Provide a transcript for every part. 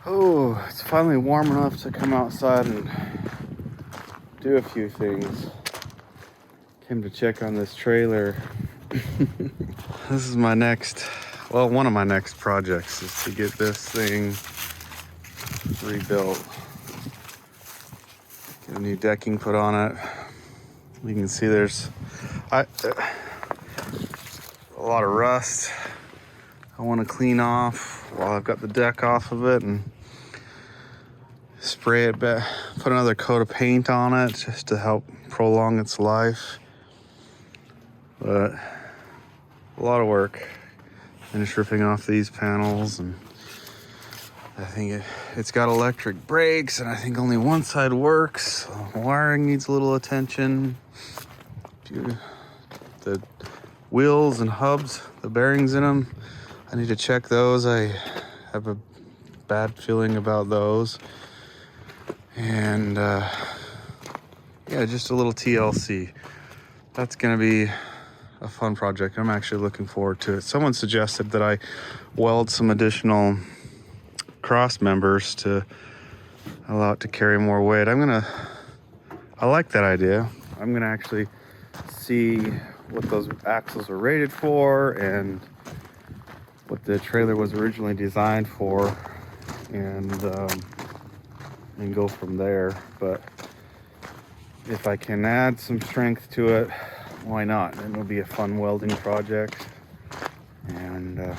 Oh, it's finally warm enough to come outside and do a few things. Came to check on this trailer. This is my next, well, one of my next projects is to get this thing rebuilt. Get a new decking put on it. You can see there's a lot of rust I want to clean off while I've got the deck off of it and spray it back, put another coat of paint on it just to help prolong its life. But a lot of work. Finished ripping off these panels, and I think it's got electric brakes, and I think only one side works. So wiring needs a little attention. The wheels and hubs, the bearings in them, I need to check those. I have a bad feeling about those. And yeah, just a little TLC. That's gonna be a fun project. I'm actually looking forward to it. Someone suggested that I weld some additional cross members to allow it to carry more weight. I like that idea. I'm gonna actually see what those axles are rated for and what the trailer was originally designed for, and go from there. But if I can add some strength to it, why not? It'll be a fun welding project, and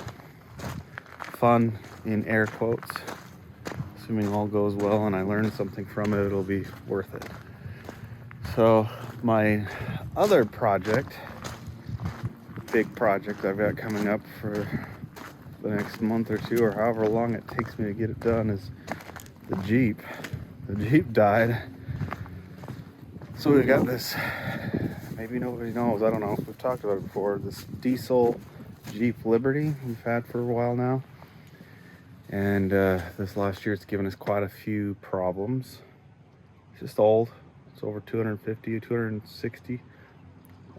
fun in air quotes. Assuming all goes well and I learn something from it, it'll be worth it. So my other project, big project I've got coming up for the next month or two, or however long it takes me to get it done, is the Jeep. The Jeep died. So we got this, maybe nobody knows, I don't know if we've talked about it before, this diesel Jeep Liberty we've had for a while now. And this last year it's given us quite a few problems. It's just old. It's over 250, 260,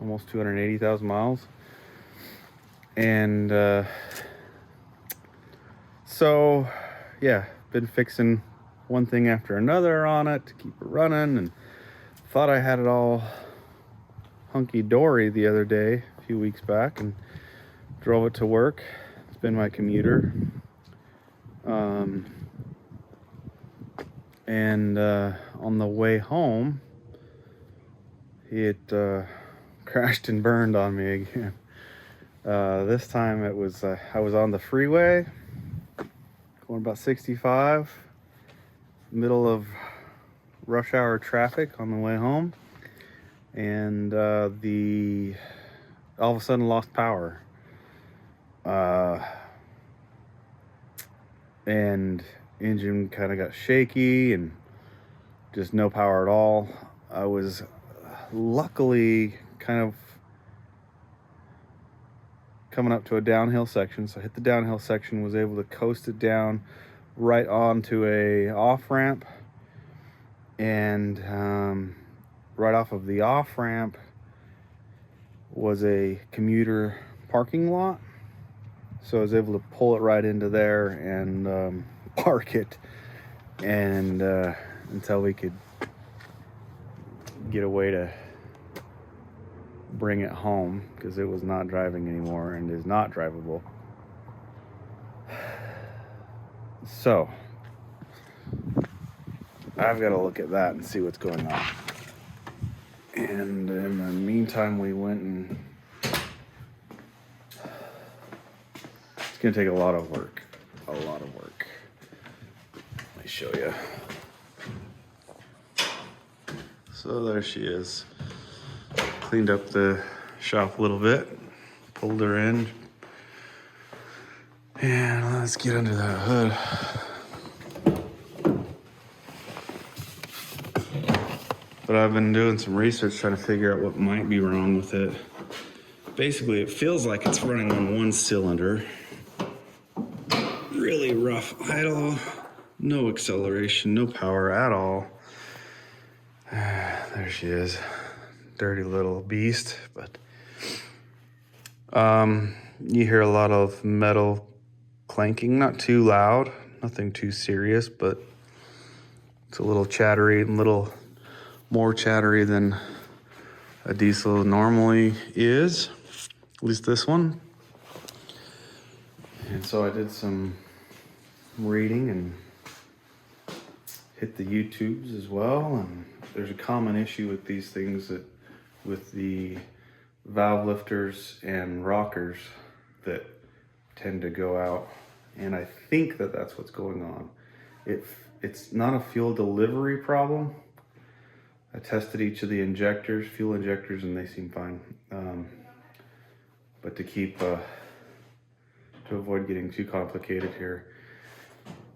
almost 280,000 miles. And so, yeah, been fixing one thing after another on it to keep it running, and thought I had it all hunky-dory the other day, a few weeks back, and drove it to work. It's been my commuter. And on the way home, it crashed and burned on me again. This time it was, I was on the freeway, going about 65, middle of rush hour traffic on the way home, and all of a sudden lost power. And engine kind of got shaky and just no power at all. I was luckily kind of coming up to a downhill section, so I hit the downhill section, was able to coast it down right onto a off-ramp, and right off of the off-ramp was a commuter parking lot, so I was able to pull it right into there and park it, and until we could get a way to bring it home, because it was not driving anymore and is not drivable. So I've got to look at that and see what's going on. And in the meantime, we went and it's going to take a lot of work. Let me show you. So there she is. Cleaned up the shop a little bit, pulled her in, and let's get under that hood. But I've been doing some research trying to figure out what might be wrong with it. Basically, it feels like it's running on one cylinder. Really rough idle, no acceleration, no power at all. There she is. Dirty little beast. But you hear a lot of metal clanking, not too loud, Nothing too serious, but it's a little chattery, a little more chattery than a diesel normally is, at least this one. And so I did some reading and hit the YouTubes as well. And there's a common issue with these things, that with the valve lifters and rockers that tend to go out. And I think that that's what's going on. It's not a fuel delivery problem. I tested each of the injectors, fuel injectors, and they seem fine. But to avoid getting too complicated here,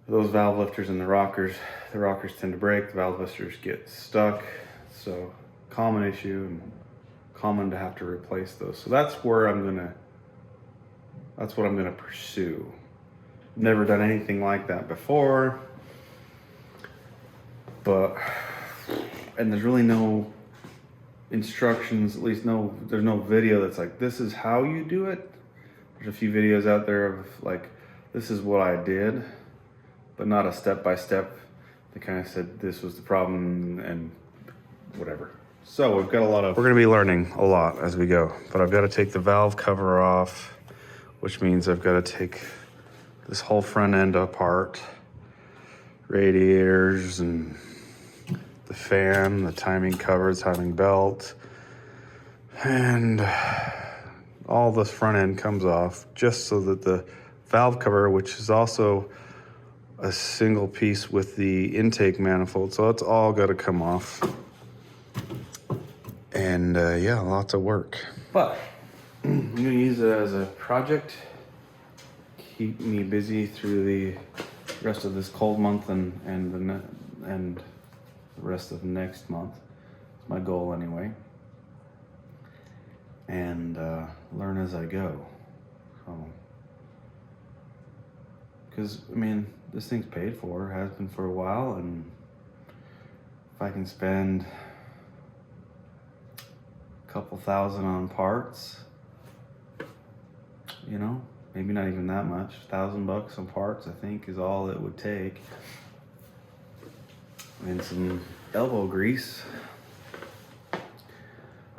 those valve lifters and the rockers tend to break, the valve lifters get stuck. So common issue and common to have to replace those. So that's what I'm gonna pursue. Never done anything like that before, and there's really no instructions, at least there's no video that's like, this is how you do it. There's a few videos out there of like, this is what I did, but not a step-by-step. They kind of said this was the problem and whatever. So we're gonna be learning a lot as we go, but I've got to take the valve cover off, which means I've got to take this whole front end apart, radiators and the fan, the timing cover, timing belt, and all this front end comes off, just so that the valve cover, which is also a single piece with the intake manifold, so it's all got to come off. And yeah, lots of work. But I'm gonna use it as a project, keep me busy through the rest of this cold month and the rest of next month. It's my goal anyway. And learn as I go. Because I mean, this thing's paid for, has been for a while, and if I can spend a couple $1,000 on parts, you know, maybe not even that much, $1,000 on parts, I think is all it would take. And some elbow grease.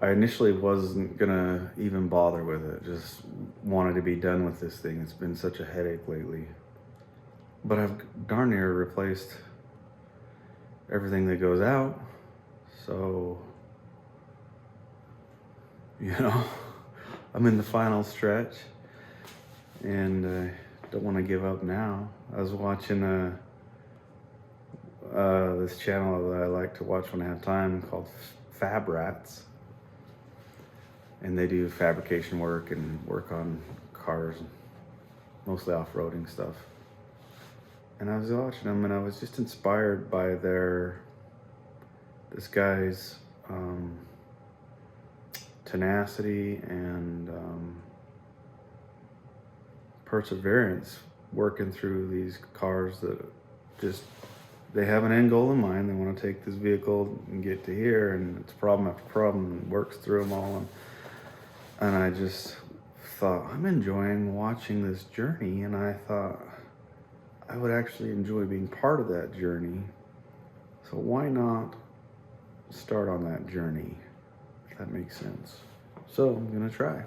I initially wasn't gonna even bother with it, just wanted to be done with this thing. It's been such a headache lately. But I've darn near replaced everything that goes out. So, you know, I'm in the final stretch and don't want to give up now. I was watching this channel that I like to watch when I have time called Fab Rats. And they do fabrication work and work on cars, mostly off-roading stuff. And I was watching them and I was just inspired by this guy's tenacity and perseverance working through these cars that just, they have an end goal in mind. They want to take this vehicle and get to here, and it's problem after problem, and works through them all. And I just thought, I'm enjoying watching this journey, and I thought I would actually enjoy being part of that journey. So why not start on that journey, if that makes sense? So I'm gonna try.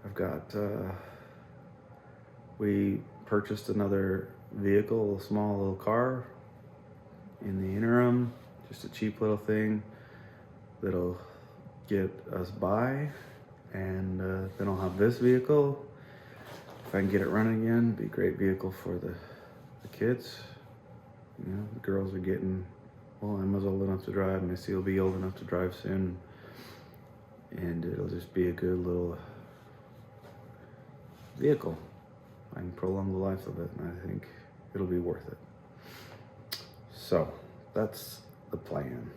I've got, we purchased another vehicle, a small little car in the interim, just a cheap little thing that'll get us by, and then I'll have this vehicle. If I can get it running again, it'd be a great vehicle for the kids. You know, the girls are getting, well, Emma's old enough to drive, Missy will be old enough to drive soon, and it'll just be a good little vehicle. I can prolong the life of it, and I think it'll be worth it. So that's the plan.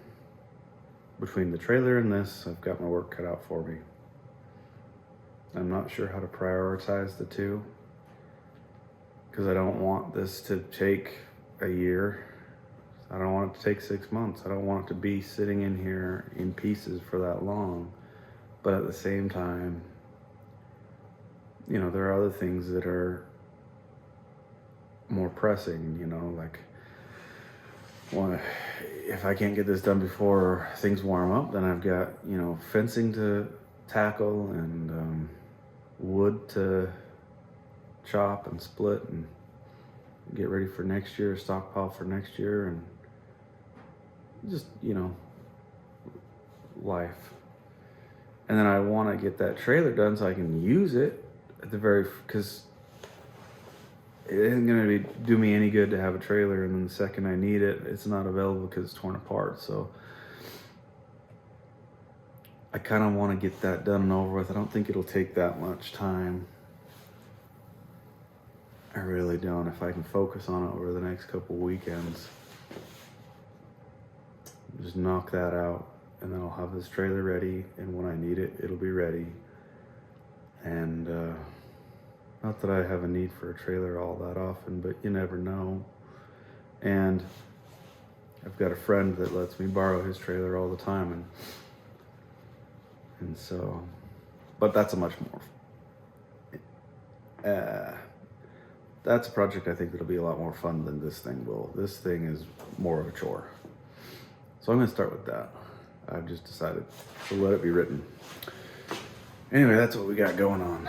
Between the trailer and this, I've got my work cut out for me. I'm not sure how to prioritize the two, because I don't want this to take a year. I don't want it to take 6 months. I don't want it to be sitting in here in pieces for that long. But at the same time, you know, there are other things that are more pressing, you know, like, well, if I can't get this done before things warm up, then I've got, you know, fencing to tackle and wood to chop and split and get ready for next year, stockpile for next year, and just, you know, life. And then I want to get that trailer done so I can use it at the very, because it isn't going to do me any good to have a trailer and then the second I need it, it's not available because it's torn apart. So I kind of want to get that done and over with. I don't think it'll take that much time. I really don't. If I can focus on it over the next couple weekends, just knock that out, and then I'll have this trailer ready, and when I need it, it'll be ready. And not that I have a need for a trailer all that often, but you never know. And I've got a friend that lets me borrow his trailer all the time, and so, but that's a much more, that's a project I think that'll be a lot more fun than this thing will. This thing is more of a chore. So I'm gonna start with that. I've just decided to let it be written. Anyway, that's what we got going on.